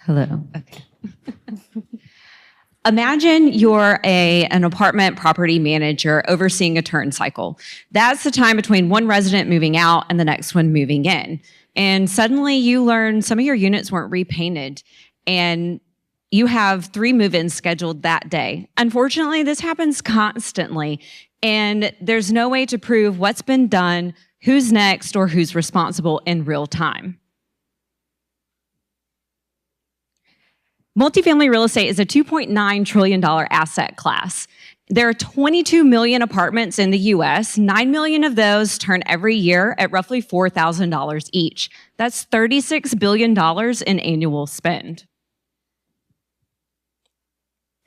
Hello. Okay. Imagine you're an apartment property manager overseeing a turn cycle. That's the time between one resident moving out and the next one moving in. And suddenly you learn some of your units weren't repainted and you have 3 move-ins scheduled that day. Unfortunately, this happens constantly and there's no way to prove what's been done, who's next, or who's responsible in real time. Multifamily real estate is a $2.9 trillion asset class. There are 22 million apartments in the US. 9 million of those turn every year at roughly $4,000 each. That's $36 billion in annual spend.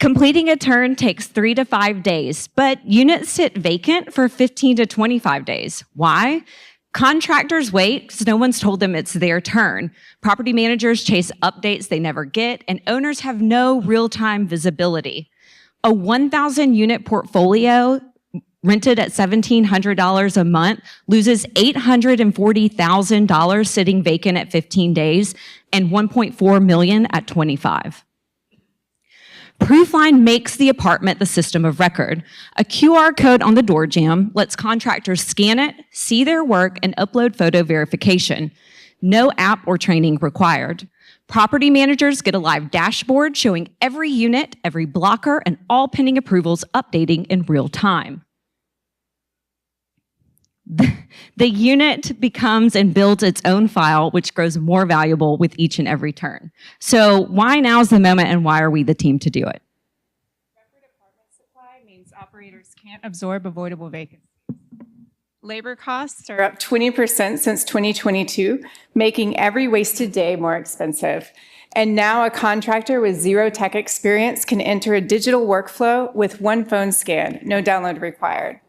Completing a turn takes 3 to 5 days, but units sit vacant for 15 to 25 days. Why? Contractors wait because no one's told them it's their turn. Property managers chase updates they never get, and owners have no real-time visibility. A 1,000 unit portfolio rented at $1,700 a month loses $840,000 sitting vacant at 15 days and $1.4 million at 25. Proofline makes the apartment the system of record. A QR code on the door jamb lets contractors scan it, see their work, and upload photo verification. No app or training required. Property managers get a live dashboard showing every unit, every blocker, and all pending approvals updating in real time. The unit becomes and builds its own file, which grows more valuable with each and every turn. So why now is the moment, and why are we the team to do it? Record apartment supply means operators can't absorb avoidable vacancies. Labor costs are up 20% since 2022, making every wasted day more expensive. And now a contractor with zero tech experience can enter a digital workflow with one phone scan, no download required.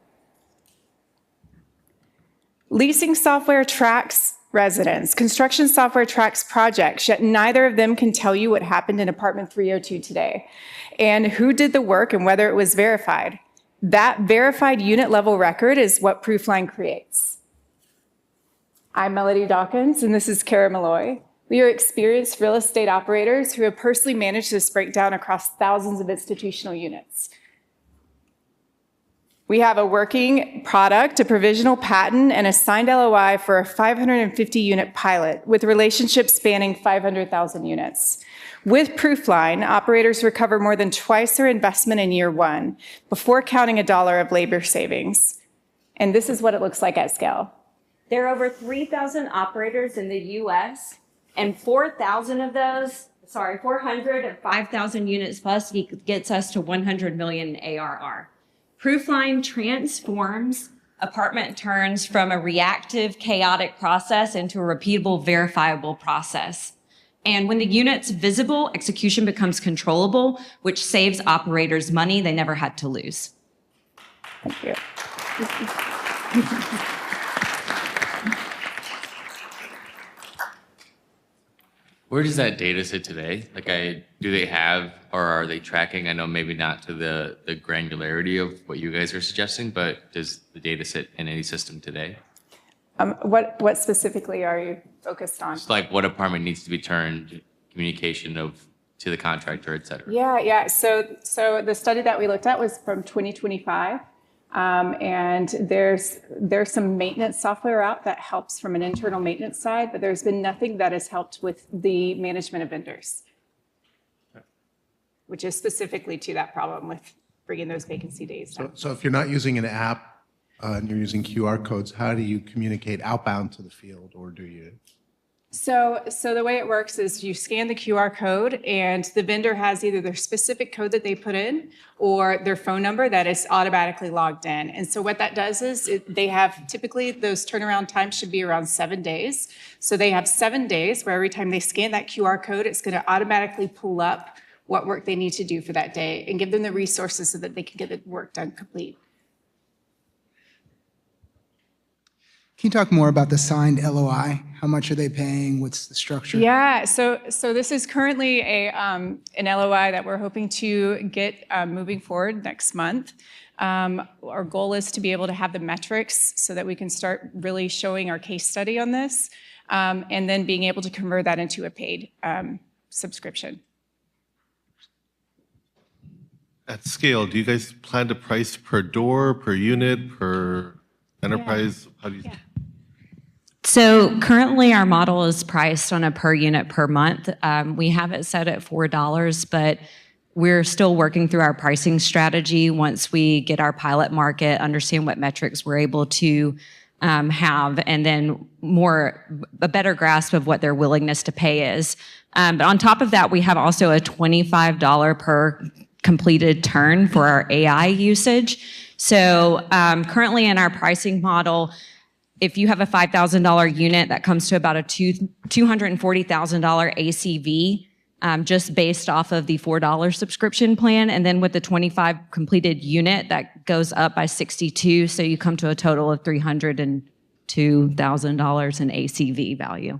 Leasing software tracks residents. Construction software tracks projects, yet neither of them can tell you what happened in apartment 302 today and who did the work and whether it was verified. That verified unit level record is what Proofline creates. I'm Melody Dawkins, and this is Cara Molloy. We are experienced real estate operators who have personally managed this breakdown across thousands of institutional units. We have a working product, a provisional patent, and a signed LOI for a 550-unit pilot with relationships spanning 500,000 units. With Proofline, operators recover more than twice their investment in year 1 before counting $1 of labor savings. And this is what it looks like at scale. There are over 3,000 operators in the US, and 400 of 5,000 units plus gets us to 100 million ARR. Proofline transforms apartment turns from a reactive, chaotic process into a repeatable, verifiable process. And when the unit's visible, execution becomes controllable, which saves operators money they never had to lose. Thank you. Where does that data sit today? Like, do they have, or are they tracking? I know maybe not to the granularity of what you guys are suggesting, but does the data sit in any system today? What specifically are you focused on? Just like what apartment needs to be turned, communication to the contractor, et cetera. Yeah. So the study that we looked at was from 2025. And there's some maintenance software out that helps from an internal maintenance side, but there's been nothing that has helped with the management of vendors, which is specifically to that problem with bringing those vacancy days down. So if you're not using an app and you're using QR codes, how do you communicate outbound to the field, or do you? So the way it works is you scan the QR code and the vendor has either their specific code that they put in or their phone number that is automatically logged in. And so what that does is they have typically those turnaround times should be around 7 days. So they have 7 days where every time they scan that QR code, it's going to automatically pull up what work they need to do for that day and give them the resources so that they can get the work done complete. Can you talk more about the signed LOI? How much are they paying? What's the structure? Yeah, so this is currently an LOI that we're hoping to get moving forward next month. Our goal is to be able to have the metrics so that we can start really showing our case study on this, and then being able to convert that into a paid subscription. At scale, do you guys plan to price per door, per unit, per enterprise? How do you? So currently our model is priced on a per unit per month. We have it set at $4, but we're still working through our pricing strategy once we get our pilot market, understand what metrics we're able to have, and then a better grasp of what their willingness to pay is. But on top of that, we have also a $25 per completed turn for our AI usage. So currently in our pricing model, if you have a $5,000 unit, that comes to about a $240,000 ACV, just based off of the $4 subscription plan. And then with the 25 completed unit, that goes up by 62. So you come to a total of $302,000 in ACV value.